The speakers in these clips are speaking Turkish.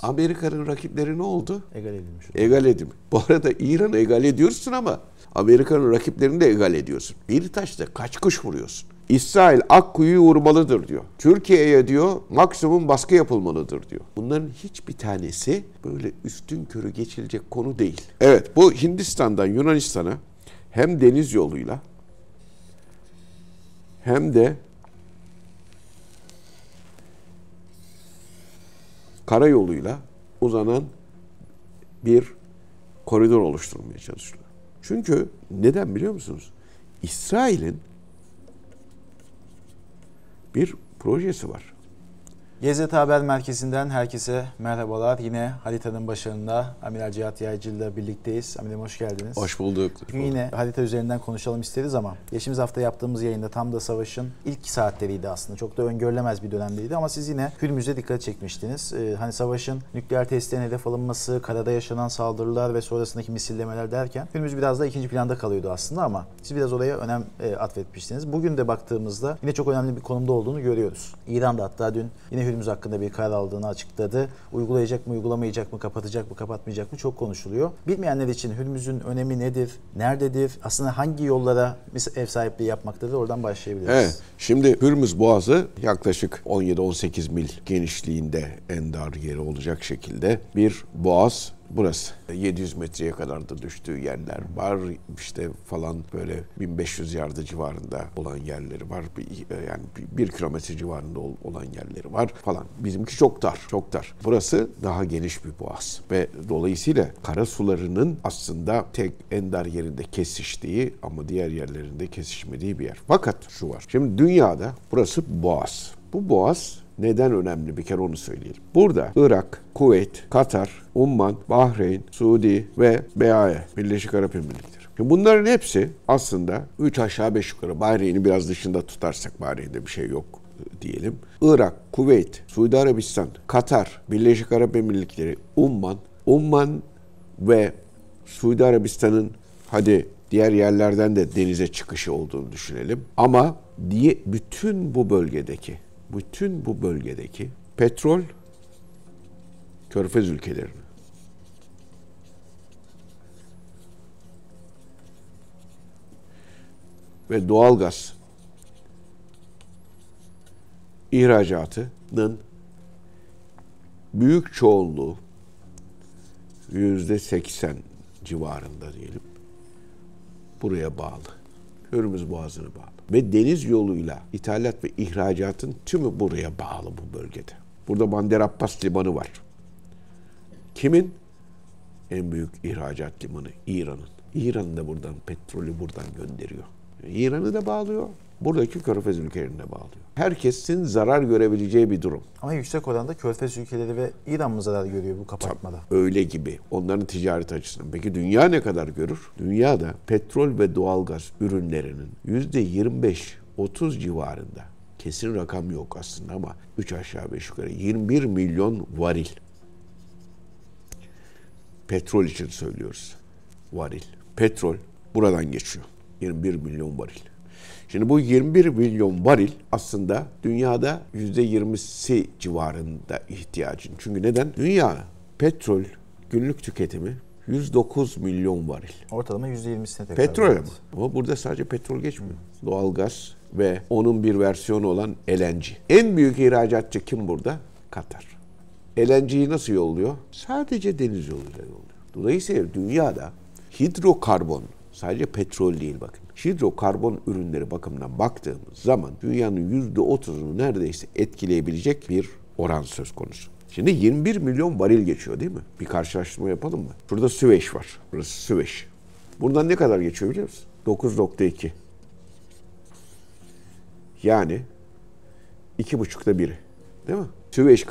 Amerika'nın rakipleri ne oldu? Egal edilmiş. Egal edilmiş. Bu arada İran'ı egal ediyorsun ama Amerika'nın rakiplerini de egal ediyorsun. Bir taşta kaç kuş vuruyorsun? İsrail Akkuyu'yu vurmalıdır diyor. Türkiye'ye diyor maksimum baskı yapılmalıdır diyor. Bunların hiçbir tanesi böyle üstün körü geçilecek konu değil. Evet, bu Hindistan'dan Yunanistan'a hem deniz yoluyla hem de karayoluyla uzanan bir koridor oluşturmaya çalışılıyor. Çünkü neden biliyor musunuz? İsrail'in bir projesi var. GZT Haber Merkezi'nden herkese merhabalar. Yine haritanın başında Amiral Cihat Yaycı ile birlikteyiz. Amirim hoş geldiniz. Hoş bulduk. Yine harita üzerinden konuşalım isteriz ama geçtiğimiz hafta yaptığımız yayında tam da savaşın ilk saatleriydi aslında. Çok da öngörülemez bir dönemdeydi ama siz yine Hürmüz'e dikkat çekmiştiniz. Hani savaşın nükleer testlerin hedef alınması, karada yaşanan saldırılar ve sonrasındaki misillemeler derken Hürmüz biraz da ikinci planda kalıyordu aslında ama siz biraz oraya önem atfetmiştiniz. Bugün de baktığımızda yine çok önemli bir konumda olduğunu görüyoruz. İran da hatta dün yine Hürmüz hakkında bir karar aldığını açıkladı. Uygulayacak mı, uygulamayacak mı, kapatacak mı, kapatmayacak mı çok konuşuluyor. Bilmeyenler için Hürmüz'ün önemi nedir, nerededir, aslında hangi yollara ev sahipliği yapmaktadır, oradan başlayabiliriz. Evet, şimdi Hürmüz Boğazı yaklaşık 17-18 mil genişliğinde en dar yeri olacak şekilde bir boğaz. Burası 700 metreye kadar da düştüğü yerler var. İşte falan böyle 1500 yardı civarında olan yerleri var. Yani 1 kilometre civarında olan yerleri var falan. Bizimki çok dar, çok dar. Burası daha geniş bir boğaz ve dolayısıyla kara sularının aslında tek en dar yerinde kesiştiği ama diğer yerlerinde kesişmediği bir yer. Fakat şu var. Şimdi dünyada burası boğaz. Bu boğaz neden önemli, bir kere onu söyleyelim. Burada Irak, Kuveyt, Katar, Umman, Bahreyn, Suudi ve BAE, Birleşik Arap Emirlikleri. Şimdi bunların hepsi aslında 3 aşağı 5 yukarı, Bahreyn'i biraz dışında tutarsak, Bahreyn'de bir şey yok diyelim. Irak, Kuveyt, Suudi Arabistan, Katar, Birleşik Arap Emirlikleri, Umman ve Suudi Arabistan'ın hadi diğer yerlerden de denize çıkışı olduğunu düşünelim. Ama bütün bu bölgedeki petrol Körfez ülkelerini ve doğalgaz ihracatının büyük çoğunluğu %80 civarında diyelim buraya bağlı. Hürmüz Boğazı'na bağlı. Ve deniz yoluyla ithalat ve ihracatın tümü buraya bağlı bu bölgede. Burada Bandar Abbas Limanı var. Kimin? En büyük ihracat limanı İran'ın. İran da buradan petrolü buradan gönderiyor. İran'ı da bağlıyor. Buradaki Körfez ülkelerini de bağlıyor. Herkesin zarar görebileceği bir durum. Ama yüksek oranda Körfez ülkeleri ve İran mı zarar görüyor bu kapatmada? Tabii, öyle gibi. Onların ticaret açısından. Peki dünya ne kadar görür? Dünyada petrol ve doğalgaz ürünlerinin %25-30 civarında, kesin rakam yok aslında ama 3 aşağı 5 yukarı 21 milyon varil. Petrol için söylüyoruz. Varil. Petrol buradan geçiyor. 21 milyon varil. Şimdi bu 21 milyon varil aslında dünyada %20'si civarında ihtiyacın. Çünkü neden? Dünya petrol günlük tüketimi 109 milyon varil. Ortalama %20'sine tekrar. Petrol ama burada sadece petrol geçmiyor. Doğalgaz ve onun bir versiyonu olan LNG. En büyük ihracatçı kim burada? Katar. LNG'yi nasıl yolluyor? Sadece deniz yoluyla yolluyor. Dolayısıyla dünyada hidrokarbon, sadece petrol değil bakın. Hidrokarbon ürünleri bakımından baktığımız zaman dünyanın %30'unu neredeyse etkileyebilecek bir oran söz konusu. Şimdi 21 milyon varil geçiyor değil mi? Bir karşılaştırma yapalım mı? Şurada Süveyş var. Burası Süveyş. Buradan ne kadar geçiyor biliyor musun? 9.2. Yani 2,5'ta biri. Değil mi? Süveyş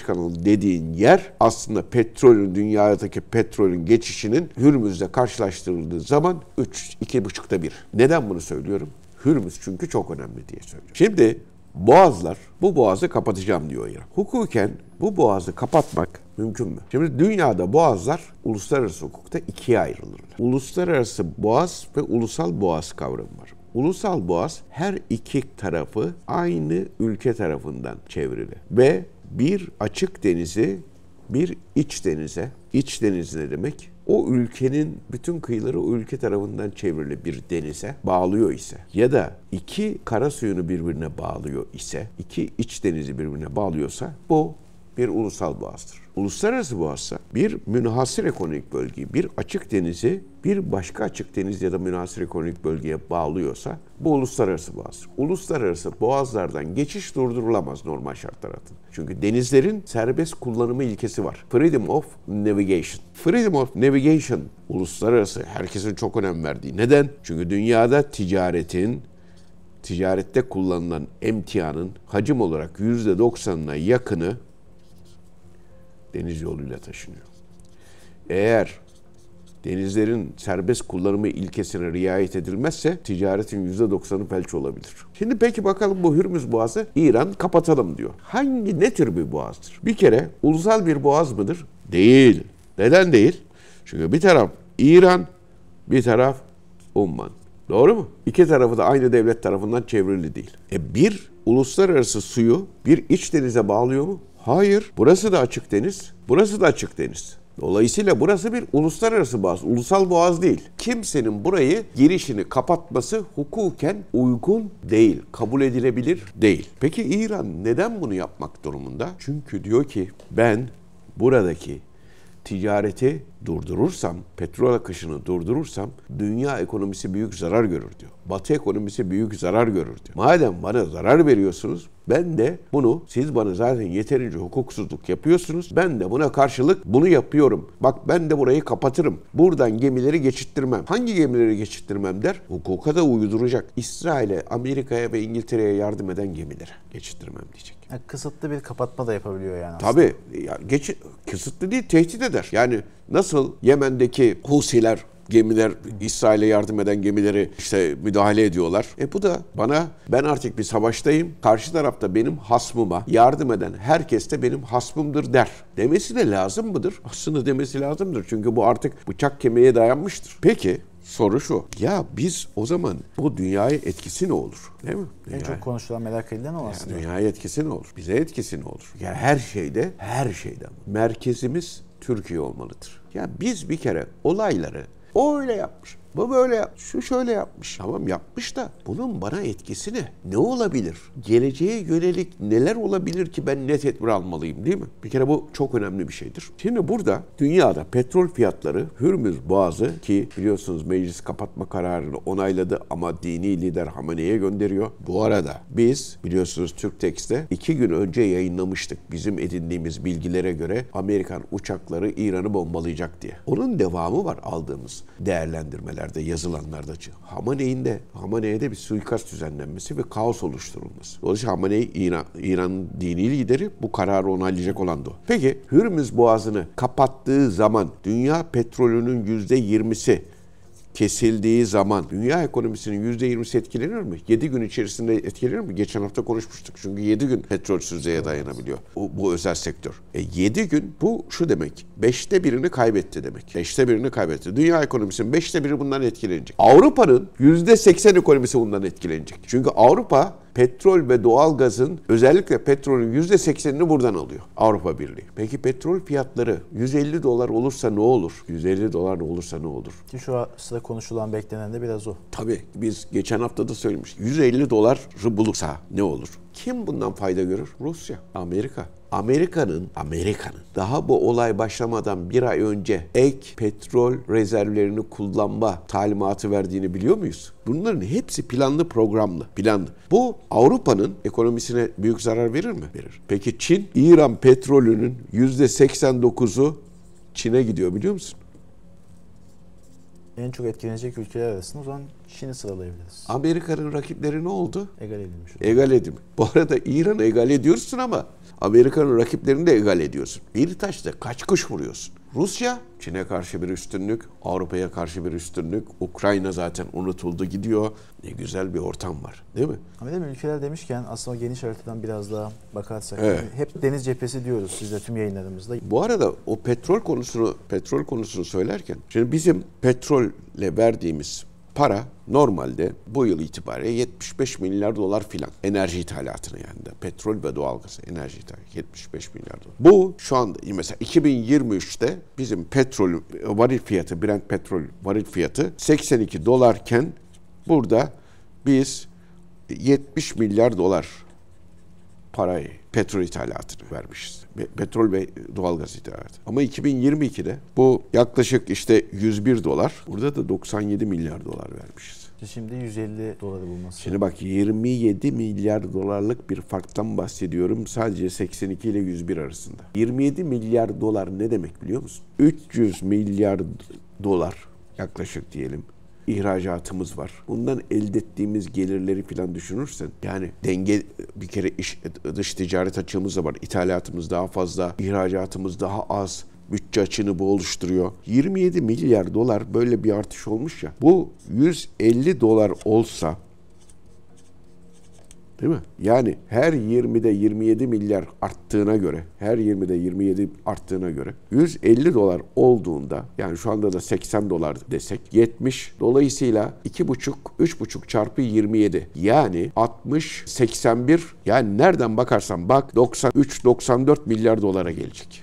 kanalı dediğin yer aslında petrolün, dünyadaki petrolün geçişinin Hürmüz'le karşılaştırıldığı zaman 2,5'ta 1. Neden bunu söylüyorum? Hürmüz çünkü çok önemli diye söylüyorum. Şimdi bu boğazı kapatacağım diyor İran. Hukuken bu boğazı kapatmak mümkün mü? Şimdi dünyada boğazlar uluslararası hukukta ikiye ayrılırlar. Uluslararası boğaz ve ulusal boğaz kavramı var. Ulusal boğaz her iki tarafı aynı ülke tarafından çevrili ve bir açık denizi bir iç denize, iç deniz ne demek? O ülkenin bütün kıyıları o ülke tarafından çevrili bir denize bağlıyor ise ya da iki kara suyunu birbirine bağlıyor ise, iki iç denizi birbirine bağlıyorsa bu bir ulusal boğazdır. Uluslararası boğazsa bir münhasır ekonomik bölgeyi, bir açık denizi bir başka açık deniz ya da münhasır ekonomik bölgeye bağlıyorsa bu uluslararası boğazdır. Uluslararası boğazlardan geçiş durdurulamaz normal şartlar altında. Çünkü denizlerin serbest kullanımı ilkesi var. Freedom of Navigation. Freedom of Navigation uluslararası herkesin çok önem verdiği. Neden? Çünkü dünyada ticarette kullanılan emtianın hacim olarak %90'ına yakını deniz yoluyla taşınıyor. Eğer denizlerin serbest kullanımı ilkesine riayet edilmezse ticaretin %90'ı felç olabilir. Şimdi peki bakalım bu Hürmüz Boğazı İran kapatalım diyor. Ne tür bir boğazdır? Bir kere ulusal bir boğaz mıdır? Değil. Neden değil? Çünkü bir taraf İran, bir taraf Umman. Doğru mu? İki tarafı da aynı devlet tarafından çevrili değil. Bir uluslararası suyu bir iç denize bağlıyor mu? Hayır. Burası da açık deniz, burası da açık deniz. Dolayısıyla burası bir uluslararası boğaz, ulusal boğaz değil. Kimsenin burayı girişini kapatması hukuken uygun değil, kabul edilebilir değil. Peki İran neden bunu yapmak durumunda? Çünkü diyor ki ben buradaki ticareti durdurursam, petrol akışını durdurursam dünya ekonomisi büyük zarar görür diyor. Batı ekonomisi büyük zarar görür diyor. Madem bana zarar veriyorsunuz, ben de siz bana zaten yeterince hukuksuzluk yapıyorsunuz. Ben de buna karşılık bunu yapıyorum. Bak ben de burayı kapatırım. Buradan gemileri geçittirmem. Hangi gemileri geçittirmem der? Hukuka da uyduracak. İsrail'e, Amerika'ya ve İngiltere'ye yardım eden gemileri geçittirmem diyecek. Kısıtlı bir kapatma da yapabiliyor yani aslında. Tabii. Kısıtlı değil, tehdit eder. Yani nasıl Yemen'deki Husiler, gemiler, İsrail'e yardım eden gemileri müdahale ediyorlar. Bu da ben artık bir savaştayım. Karşı tarafta benim hasmıma yardım eden herkes de benim hasmımdır der. Demesi de lazım mıdır? Aslında demesi lazımdır. Çünkü bu artık bıçak kemiğe dayanmıştır. Peki soru şu. Ya biz o zaman bu dünyaya etkisi ne olur? Değil mi? En çok konuşulan, merak edilen o aslında. Dünyaya etkisi ne olur? Bize etkisi ne olur? Yani her şeyde merkezimiz Türkiye olmalıdır. Ya biz bir kere olayları o öyle yapmış, bu böyle yapmış, şu şöyle yapmış. Tamam yapmış da bunun bana etkisi ne? Ne olabilir? Geleceğe yönelik neler olabilir ki ben ne tedbir almalıyım değil mi? Bir kere bu çok önemli bir şeydir. Şimdi burada dünyada petrol fiyatları Hürmüz Boğazı ki biliyorsunuz meclis kapatma kararını onayladı ama dini lider Hamene'ye gönderiyor. Bu arada biz biliyorsunuz Türktex'te 2 gün önce yayınlamıştık bizim edindiğimiz bilgilere göre Amerikan uçakları İran'ı bombalayacak diye. Onun devamı var aldığımız değerlendirmeler. Yazılanlarda Hamene'ye de bir suikast düzenlenmesi ve kaos oluşturulması. Dolayısıyla Hamenei İran'ın dini lideri, bu kararı onaylayacak olan da o. Peki Hürmüz Boğazı'nı kapattığı zaman dünya petrolünün %20'si kesildiği zaman dünya ekonomisinin %20'si etkilenir mi? 7 gün içerisinde etkilenir mi? Geçen hafta konuşmuştuk. Çünkü 7 gün petrolsüzlüğe dayanabiliyor bu özel sektör. 7 gün bu şu demek. 5'te 1'ini kaybetti demek. 5'te 1'ini kaybetti. Dünya ekonomisinin 5'te 1'i bundan etkilenecek. Avrupa'nın %80 ekonomisi bundan etkilenecek. Çünkü Avrupa petrol ve doğalgazın özellikle petrolün %80'ini buradan alıyor Avrupa Birliği. Peki petrol fiyatları $150 olursa ne olur? $150 olursa ne olur? Ki şu sıra konuşulan, beklenen de biraz o. Tabii biz geçen hafta da söylemiştik. $150 bulursa ne olur? Kim bundan fayda görür? Rusya, Amerika. Amerika'nın daha bu olay başlamadan bir ay önce ek petrol rezervlerini kullanma talimatı verdiğini biliyor muyuz? Bunların hepsi planlı, programlı. Bu Avrupa'nın ekonomisine büyük zarar verir mi? Verir. Peki Çin, İran petrolünün %89'u Çin'e gidiyor biliyor musun? En çok etkilenecek ülkeler arasında o zaman Çin'i sıralayabiliriz. Amerika'nın rakipleri ne oldu? Egal edilmiş. Egal edilmiş. Bu arada İran'ı egal ediyorsun ama Amerika'nın rakiplerini de egal ediyorsun. Bir taşla kaç kuş vuruyorsun? Rusya, Çin'e karşı bir üstünlük, Avrupa'ya karşı bir üstünlük, Ukrayna zaten unutuldu gidiyor. Ne güzel bir ortam var değil mi? Ama değil mi? Ülkeler demişken aslında geniş haritadan biraz daha bakarsak evet. Hep deniz cephesi diyoruz siz de tüm yayınlarımızda. Bu arada o petrol konusunu söylerken şimdi bizim petrolle verdiğimiz para normalde bu yıl itibariyle 75 milyar dolar filan. Enerji ithalatına yani de. Petrol ve doğalgaz enerji ithalatı 75 milyar dolar. Bu şu anda mesela 2023'te bizim petrol varil fiyatı, Brent petrol varil fiyatı 82 dolarken burada biz 70 milyar dolar parayı petrol ithalatını vermişiz. Petrol ve doğalgaz ithalatı. Ama 2022'de bu yaklaşık işte 101 dolar. Burada da 97 milyar dolar vermişiz. Şimdi 150 doları bulması. Şimdi bak 27 milyar dolarlık bir farktan bahsediyorum sadece 82 ile 101 arasında. 27 milyar dolar ne demek biliyor musun? 300 milyar dolar yaklaşık diyelim ihracatımız var. Bundan elde ettiğimiz gelirleri falan düşünürsen yani denge bir kere dış ticaret açığımız da var. İthalatımız daha fazla, ihracatımız daha az. Bütçe açığını bu oluşturuyor. 27 milyar dolar böyle bir artış olmuş ya. Bu 150 dolar olsa değil mi? Yani her 20'de 27 milyar arttığına göre, her 20'de 27 arttığına göre 150 dolar olduğunda yani şu anda da 80 dolar desek 70 dolayısıyla 3,5 çarpı 27 yani 60, 81 yani nereden bakarsan bak 93-94 milyar dolara gelecek.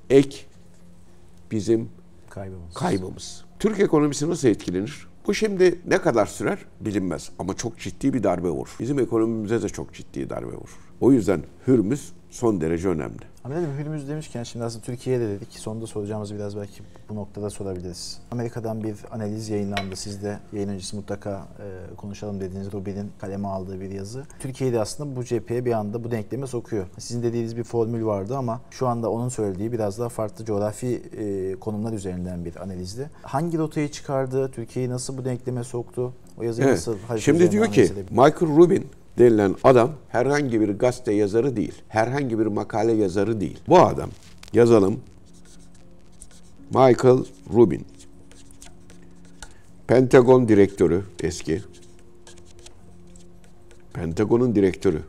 Ek bizim kaybımız. Türk ekonomisi nasıl etkilenir? Bu şimdi ne kadar sürer bilinmez ama çok ciddi bir darbe vurur. Bizim ekonomimize de çok ciddi darbe vurur. O yüzden Hürmüz son derece önemli. Ama dedim Hürmüz demişken şimdi aslında Türkiye'de dedik. Sonunda soracağımızı biraz belki bu noktada sorabiliriz. Amerika'dan bir analiz yayınlandı. Siz de yayın öncesi mutlaka konuşalım dediğiniz Rubin'in kaleme aldığı bir yazı. Türkiye'de aslında bu cepheye bir anda bu denkleme sokuyor. Sizin dediğiniz bir formül vardı ama şu anda onun söylediği biraz daha farklı coğrafi konumlar üzerinden bir analizdi. Hangi rotayı çıkardı? Türkiye'yi nasıl bu denkleme soktu? O yazıyı nasıl? Şimdi diyor ki Michael Rubin denilen adam herhangi bir gazete yazarı değil. Herhangi bir makale yazarı değil. Bu adam yazalım Michael Rubin. Pentagon direktörü eski. Pentagon'un direktörü.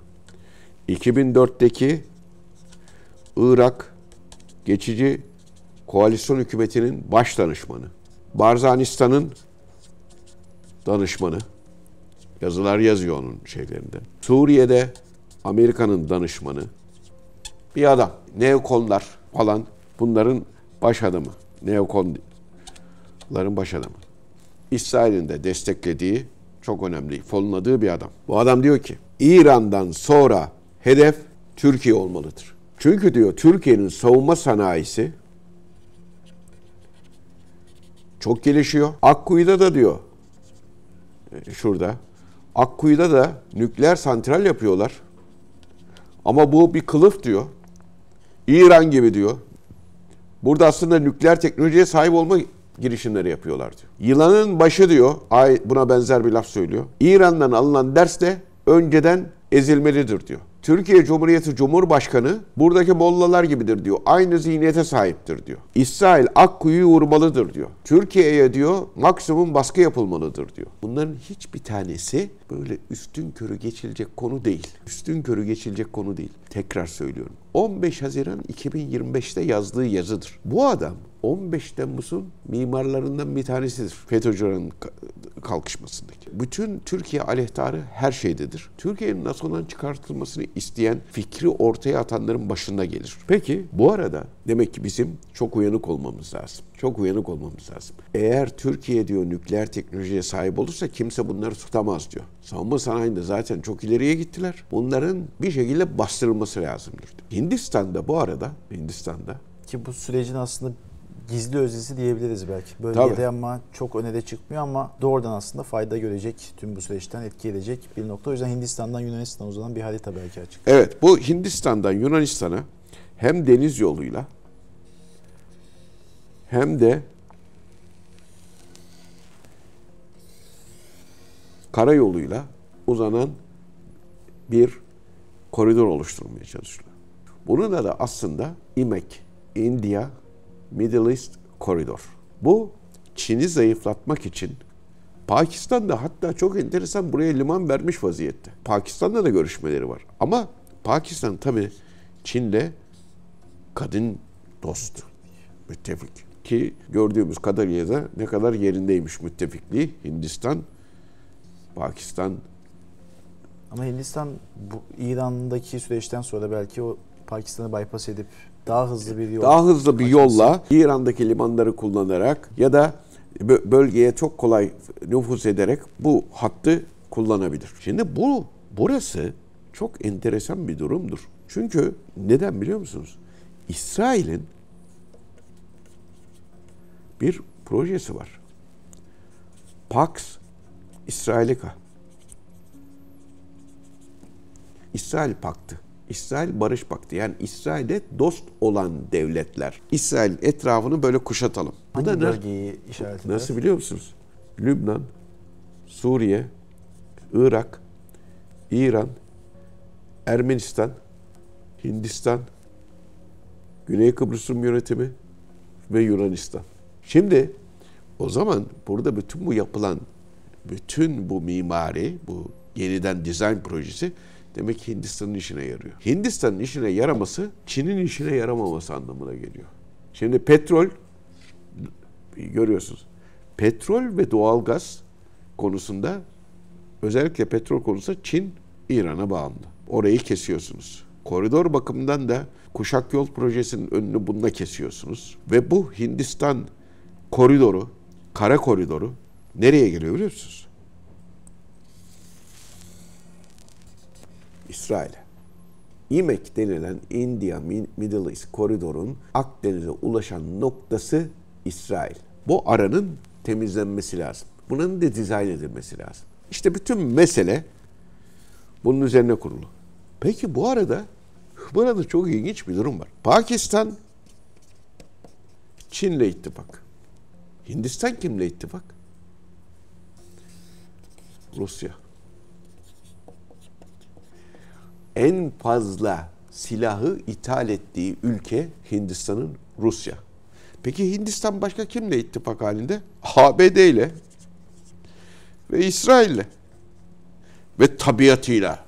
2004'teki Irak geçici koalisyon hükümetinin baş danışmanı. Barzanistan'ın danışmanı. Yazılar yazıyor onun şeylerinde. Suriye'de Amerika'nın danışmanı. Bir adam. Neokonlar falan bunların baş adamı. Neokonların baş adamı. İsrail'in de desteklediği çok önemli, fonladığı bir adam. Bu adam diyor ki İran'dan sonra hedef Türkiye olmalıdır. Çünkü diyor Türkiye'nin savunma sanayisi çok gelişiyor. Akkuyu'da da diyor şurada Akkuyu'da da nükleer santral yapıyorlar. Ama bu bir kılıf diyor. İran gibi diyor. Burada aslında nükleer teknolojiye sahip olma girişimleri yapıyorlar diyor. Yılanın başı diyor, buna benzer bir laf söylüyor. İran'dan alınan ders de önceden ezilmelidir diyor. Türkiye Cumhuriyeti Cumhurbaşkanı buradaki mollalar gibidir diyor. Aynı zihniyete sahiptir diyor. İsrail Akkuyu'yu vurmalıdır diyor. Türkiye'ye diyor maksimum baskı yapılmalıdır diyor. Bunların hiçbir tanesi böyle üstün körü geçilecek konu değil. Üstün körü geçilecek konu değil. Tekrar söylüyorum. 15 Haziran 2025'te yazdığı yazıdır. Bu adam 15 Temmuz'un mimarlarından bir tanesidir. FETÖ'cülerin kalkışmasındaki. Bütün Türkiye aleyhtarı her şeydedir. Türkiye'nin NATO'dan çıkartılmasını isteyen fikri ortaya atanların başında gelir. Peki bu arada demek ki bizim çok uyanık olmamız lazım. Çok uyanık olmamız lazım. Eğer Türkiye diyor nükleer teknolojiye sahip olursa kimse bunları tutamaz diyor. Savunma sanayinde zaten çok ileriye gittiler. Bunların bir şekilde bastırılması lazımdır diyor. Hindistan'da bu arada ki bu sürecin aslında gizli öznesi diyebiliriz belki. Bölgede ama çok öne de çıkmıyor ama doğrudan aslında fayda görecek, tüm bu süreçten etki edecek bir nokta. O yüzden Hindistan'dan Yunanistan'a uzanan bir harita belki açık. Evet, bu Hindistan'dan Yunanistan'a hem deniz yoluyla hem de karayoluyla uzanan bir koridor oluşturulmaya çalışılıyor. Bunun da aslında IMEC, India Middle East Koridor. Bu Çin'i zayıflatmak için Pakistan'da hatta çok enteresan buraya liman vermiş vaziyette. Pakistan'da da görüşmeleri var. Ama Pakistan tabii Çin'le kadın dost, müttefik. ki gördüğümüz kadarıyla da ne kadar yerindeymiş müttefikliği. Hindistan, Pakistan. Ama Hindistan bu İran'daki süreçten sonra belki o Pakistan'ı bypass edip daha hızlı bir yol. Daha hızlı bir yolla İran'daki limanları kullanarak ya da bölgeye çok kolay nüfuz ederek bu hattı kullanabilir. Şimdi burası çok enteresan bir durumdur. Çünkü neden biliyor musunuz? İsrail'in bir projesi var. Pax Israelica. İsrail Paktı. İsrail Barış Paktı. Yani İsrail'e dost olan devletler. İsrail etrafını böyle kuşatalım. Bu Hangi da bölgeyi işaret eder? nasıl biliyor musunuz? Lübnan, Suriye, Irak, İran, Ermenistan, Hindistan, Güney Kıbrıs Rum Yönetimi ve Yunanistan. Şimdi o zaman burada bütün bu yapılan, bütün bu mimari, bu yeniden dizayn projesi demek ki Hindistan'ın işine yarıyor. Hindistan'ın işine yaraması Çin'in işine yaramaması anlamına geliyor. Şimdi petrol, görüyorsunuz, petrol ve doğalgaz konusunda, özellikle petrol konusunda Çin İran'a bağımlı. Orayı kesiyorsunuz. Koridor bakımından da Kuşak Yol Projesi'nin önünü bununla kesiyorsunuz. Ve bu Hindistan koridoru, kara koridoru nereye geliyor biliyor musunuz? İsrail'e. İMEC denilen India Middle East koridorun Akdeniz'e ulaşan noktası İsrail. Bu aranın temizlenmesi lazım. Bunun da dizayn edilmesi lazım. İşte bütün mesele bunun üzerine kurulu. Peki burada çok ilginç bir durum var. Pakistan Çin'le ittifak. Hindistan kimle ittifak? Rusya. En fazla silahı ithal ettiği ülke Hindistan'ın Rusya. Peki Hindistan başka kimle ittifak halinde? ABD ile ve İsrail'le ve tabiatıyla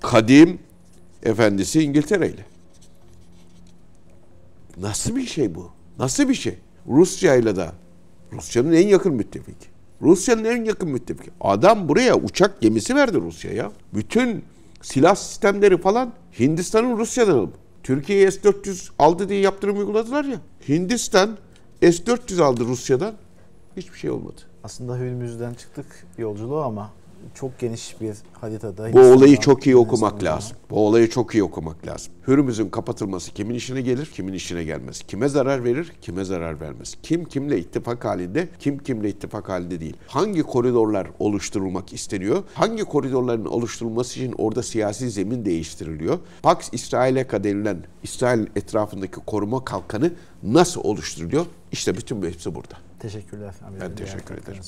kadim efendisi İngiltere ile. Nasıl bir şey bu? Nasıl bir şey? Rusya'yla da, Rusya'nın en yakın müttefiki. Rusya'nın en yakın müttefiki. Adam buraya uçak gemisi verdi Rusya'ya. Bütün silah sistemleri falan Hindistan'ın Rusya'dan aldı. Türkiye'ye S-400 aldı diye yaptırım uyguladılar ya. Hindistan S-400 aldı Rusya'dan. Hiçbir şey olmadı. Aslında Hürmüz'den çıktık yolculuğu ama çok geniş bir haritada. Bu olayı çok iyi okumak lazım. Bu olayı çok iyi okumak lazım. Hürmüz'ün kapatılması kimin işine gelir, kimin işine gelmez. Kime zarar verir, kime zarar vermez. Kim kimle ittifak halinde, kim kimle ittifak halinde değil. Hangi koridorlar oluşturulmak isteniyor? Hangi koridorların oluşturulması için orada siyasi zemin değiştiriliyor? Pax Israelica denilen İsrail etrafındaki koruma kalkanı nasıl oluşturuluyor? İşte bütün hepsi burada. Teşekkürler. Ben teşekkür ederim.